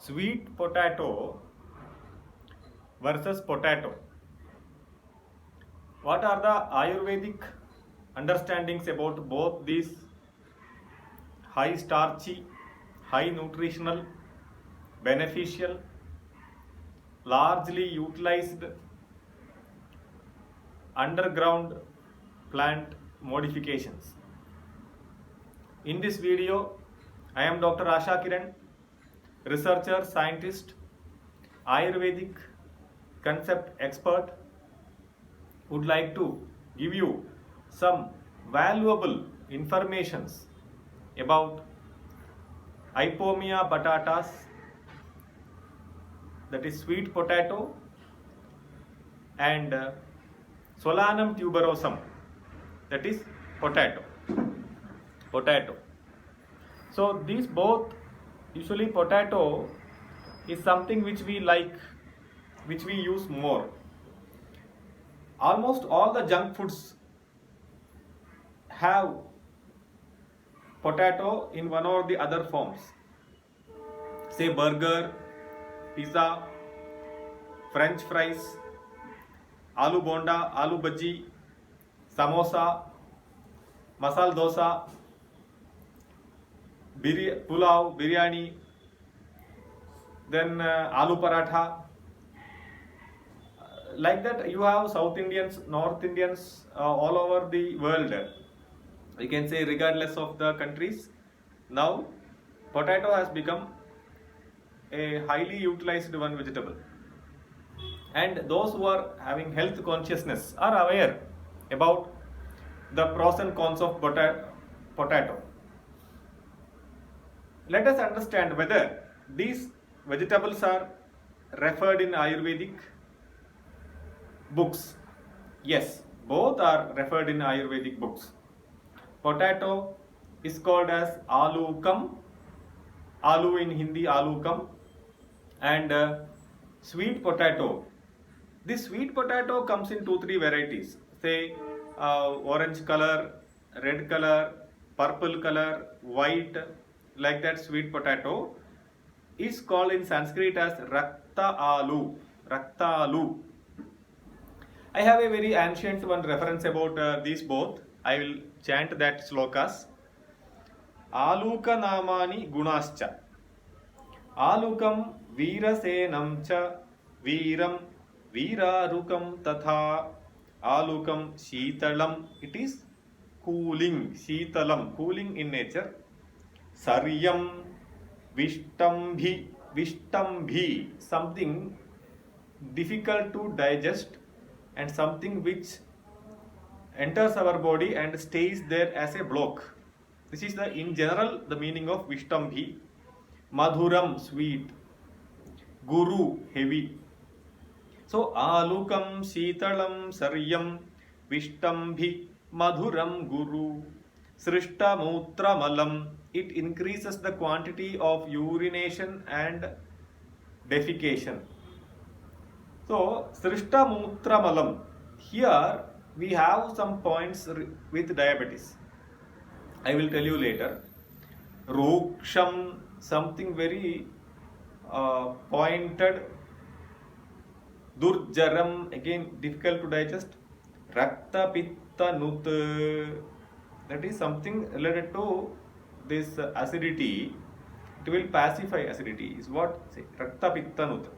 Sweet potato versus potato. What are the Ayurvedic understandings about both these high starchy, high nutritional, beneficial, largely utilized underground plant modifications? In this video, I am Dr. Asha Kiran, researcher, scientist, Ayurvedic concept expert, would like to give you some valuable informations about Ipomia batatas, that is sweet potato, and Solanum tuberosum, that is potato. So these both, usually potato is something which we like, which we use more. Almost all the junk foods have potato in one or the other forms. Say burger, pizza, French fries, aloo bonda, aloo bhaji, samosa, masala dosa, pulao, biryani, then aloo paratha. Like that, you have South Indians, North Indians, all over the world. You can say regardless of the countries. Now, potato has become a highly utilized one vegetable. And those who are having health consciousness are aware about the pros and cons of potato. Let us understand whether these vegetables are referred in Ayurvedic books. Yes, both are referred in Ayurvedic books. Potato is called as alukam, aloo in Hindi, alukam, and sweet potato. This sweet potato comes in 2-3 varieties. Say orange color, red color, purple color, white, like that. Sweet potato is called in Sanskrit as rakta alu. Rakta alu. I have a very ancient one reference about these both. I will chant that slokas. Aluka namani gunascha. Alukam veerasenam cha veeram veerarukam tatha. Alukam sheetalam. It is cooling. Sheetalam, cooling in nature. Saryam vishtambhi. Vishtambhi, something difficult to digest and something which enters our body and stays there as a block. This is the in general the meaning of vishtambhi. Madhuram, sweet. Guru, heavy. So alukam sheetalam saryam vishtambhi madhuram guru. Srishta mutra malam. It increases the quantity of urination and defecation. So, Srishta Mutra Malam. Here we have some points with diabetes. I will tell you later. Ruksham, something very pointed. Durjaram, again difficult to digest. Rakta Pitta Nut, that is something related to this acidity. It will pacify acidity, is what say. Rakta Pitta Nut.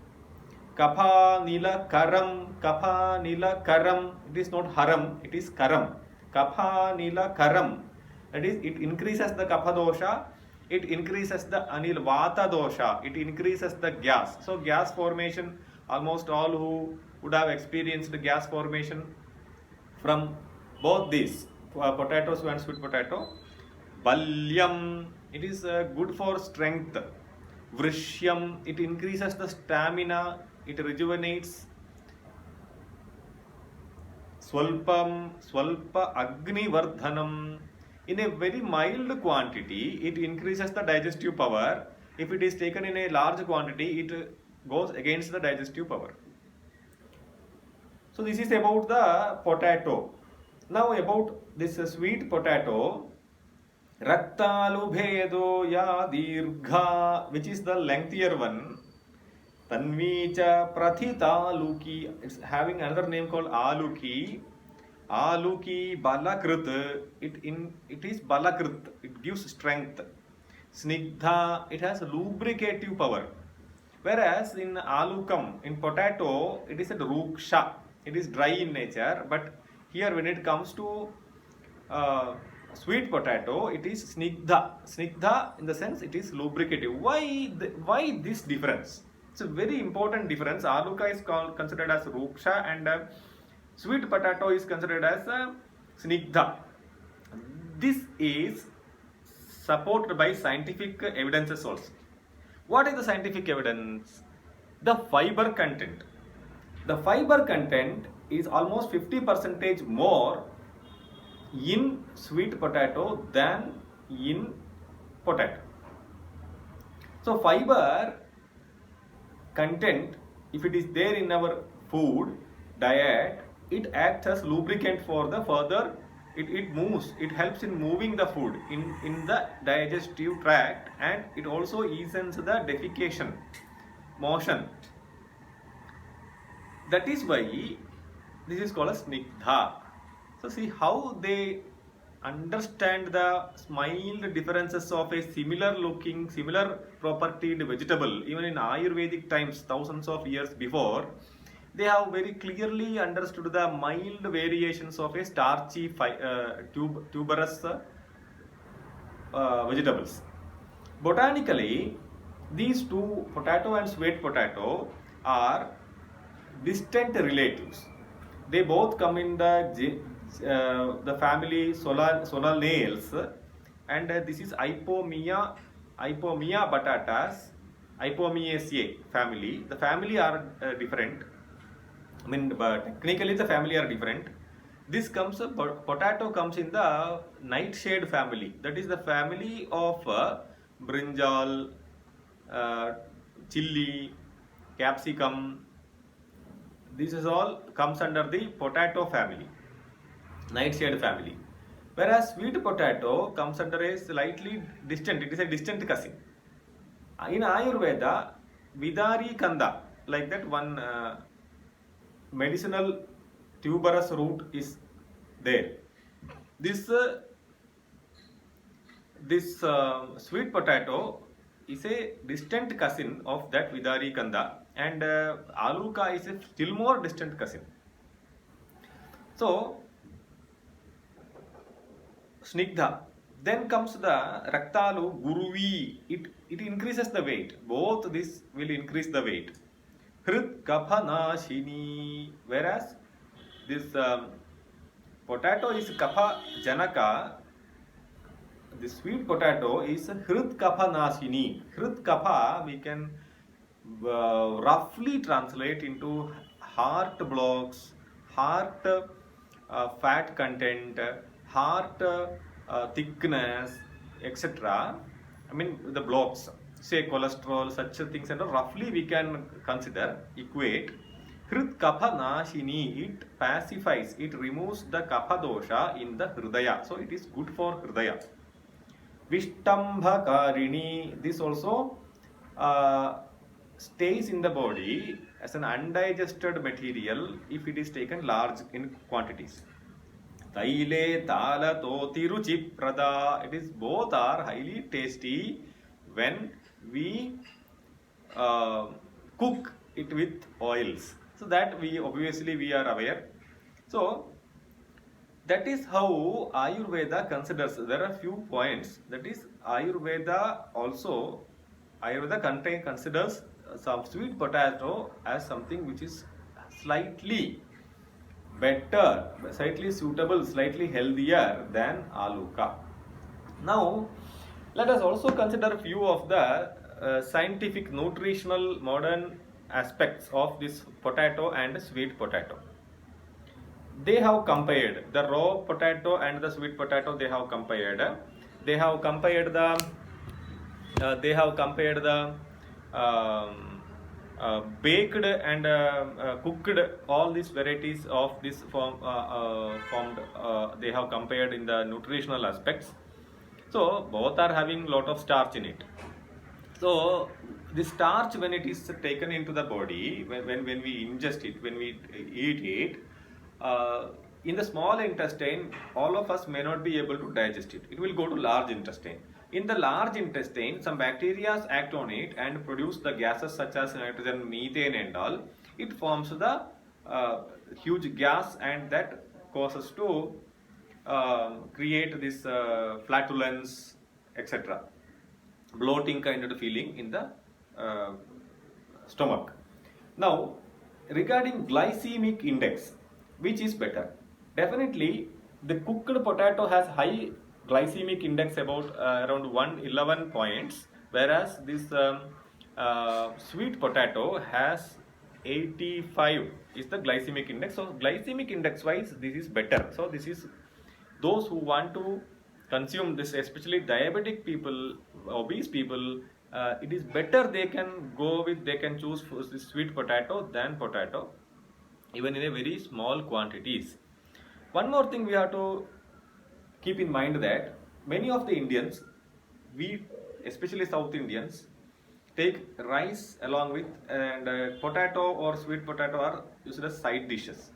Kapha Nila Karam, Kapha Nila Karam. It is not Haram, it is Karam. Kapha Nila Karam. That is, it increases the Kapha dosha, it increases the Anil Vata dosha, it increases the gas. So, gas formation, almost all who would have experienced gas formation from both these, potatoes and sweet potato. Balyam, it is good for strength. Vrishyam, it increases the stamina, it rejuvenates. Swalpam, Swalpa Agni Vardhanam. In a very mild quantity, it increases the digestive power. If it is taken in a large quantity, it goes against the digestive power. So this is about the potato. Now about this sweet potato. Raktalu bhedo ya dirgha, which is the lengthier one. Tanvi cha prathitaluki, it's having another name called aluki. Aluki balakrut, it is balakrut, it gives strength. Snigdha, it has lubricative power. Whereas in alukam, in potato, it is a ruksha, it is dry in nature. But here, when it comes to uh, sweet potato, it is snigdha. Snigdha in the sense it is lubricative. Why this difference? It's a very important difference. Aluka is considered as ruksha, and sweet potato is considered as snigdha. This is supported by scientific evidences also. What is the scientific evidence? The fiber content. The fiber content is almost 50% more in sweet potato than in potato. So fiber content, if it is there in our food diet, it acts as lubricant for the further, it moves, it helps in moving the food in the digestive tract, and it also eases the defecation motion. That is why this is called a snigdha. So see how they understand the mild differences of a similar looking, similar propertied vegetable. Even in Ayurvedic times, thousands of years before, they have very clearly understood the mild variations of a starchy tuberous vegetables. Botanically, these two, potato and sweet potato, are distant relatives. They both come in the family Solanaceae, and this is Ipomea batatas, Ipomeaceae family. The family are different. I mean, but technically the family are different. This comes, potato comes in the nightshade family. That is the family of brinjal, chili, capsicum. This is all comes under the potato family, nightshade family. Whereas sweet potato comes under a slightly distant, it is a distant cousin. In Ayurveda, Vidari Kanda, like that one medicinal tuberous root is there. This sweet potato is a distant cousin of that Vidari Kanda, and Aluka is a still more distant cousin. So, Snigdha. Then comes the Raktalu Guruvi. It increases the weight. Both this will increase the weight. Hrit Kapha Nashini. Whereas this potato is Kapha Janaka, the sweet potato is Hrit Kapha Nashini. Hrit Kapha we can roughly translate into heart blocks, heart fat content, heart thickness, etc. I mean the blocks, say cholesterol, such things, and roughly we can consider, equate. Hrit kapha nashini, it pacifies, it removes the kapha dosha in the hridaya. So it is good for hridaya. Vishtambhakarini, this also stays in the body as an undigested material if it is taken large in quantities. Taile tala toti ruchi prada, it is both are highly tasty when we cook it with oils. So that we obviously we are aware. So that is how Ayurveda considers. There are few points. That is Ayurveda also. Ayurveda considers some sweet potato as something which is slightly better, slightly suitable, slightly healthier than Aluka. Now, let us also consider a few of the scientific, nutritional, modern aspects of this potato and sweet potato. They have compared the raw potato and the sweet potato. They have compared. They have compared the baked and cooked, all these varieties of this formed. They have compared in the nutritional aspects. So both are having lot of starch in it. So the starch, when it is taken into the body, when we ingest it, when we eat it, in the small intestine, all of us may not be able to digest it. It will go to large intestine. In the large intestine, some bacteria act on it and produce the gases such as nitrogen, methane and all. It forms the huge gas, and that causes to create this flatulence, etc., bloating kind of feeling in the uh, stomach. Now, regarding glycemic index, which is better? Definitely, the cooked potato has high glycemic index, about around 111 points, whereas this sweet potato has 85 is the glycemic index. So glycemic index wise, this is better. So this is those who want to consume this, especially diabetic people, obese people, it is better they can go with, they can choose sweet potato than potato, even in a very small quantities. One more thing we have to keep in mind, that many of the Indians, we, especially South Indians, take rice along with, and potato or sweet potato are used as side dishes.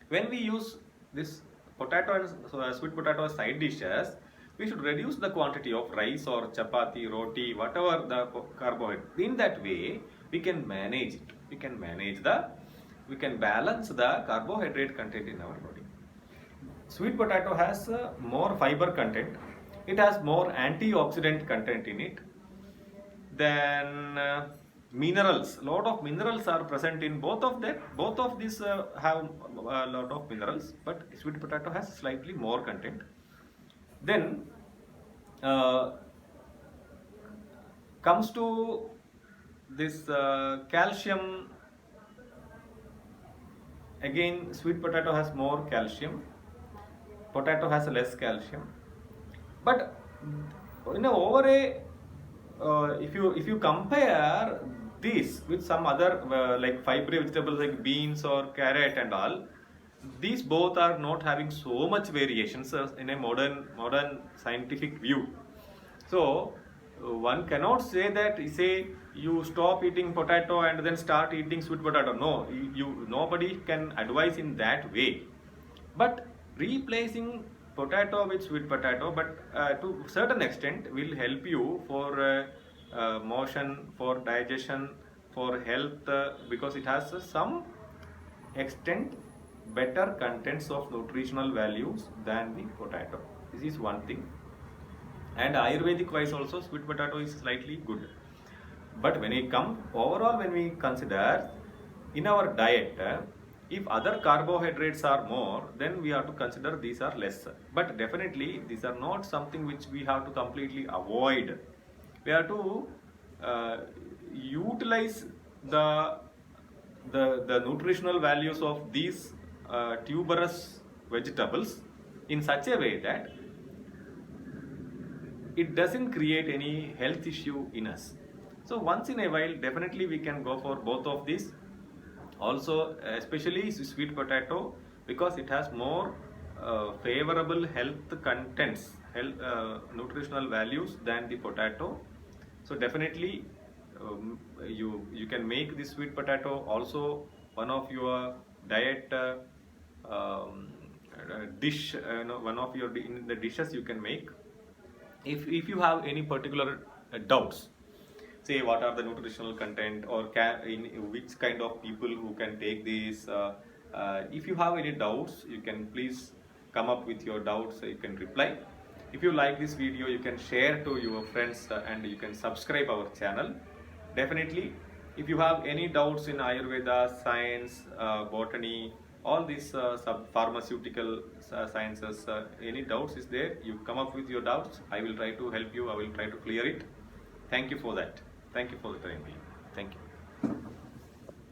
When we use this potato and sweet potato as side dishes, we should reduce the quantity of rice or chapati, roti, whatever the carbohydrate. In that way, we can manage it. We can balance the carbohydrate content in our body. Sweet potato has more fiber content. It has more antioxidant content in it. Then minerals, lot of minerals are present in both of them. Both of these have a lot of minerals, but sweet potato has slightly more content. Then comes to this calcium. Again, sweet potato has more calcium, potato has less calcium. But in a over a if you compare this with some other like fibrous vegetables like beans or carrot and all, these both are not having so much variations in a modern scientific view. So one cannot say that, say you stop eating potato and then start eating sweet potato. No, nobody can advise in that way. But replacing potato with sweet potato, but to certain extent, will help you for motion, for digestion, for health, because it has some extent better contents of nutritional values than the potato. This is one thing. And Ayurvedic wise also, sweet potato is slightly good. But when it comes overall, when we consider in our diet, if other carbohydrates are more, then we have to consider these are less. But definitely these are not something which we have to completely avoid. We have to utilize the nutritional values of these tuberous vegetables in such a way that it doesn't create any health issue in us. So once in a while, definitely we can go for both of these. Also, especially sweet potato, because it has more favorable health contents, nutritional values than the potato. So definitely you can make this sweet potato also one of your diet dish, one of your in the dishes you can make. If you have any particular doubts, say what are the nutritional content, or in which kind of people who can take this, if you have any doubts, you can please come up with your doubts, you can reply. If you like this video, you can share to your friends, and you can subscribe our channel. Definitely, if you have any doubts in Ayurveda, science, botany, all these pharmaceutical sciences, any doubts is there, you come up with your doubts. I will try to help you. I will try to clear it. Thank you for that. Thank you for the time being. Thank you.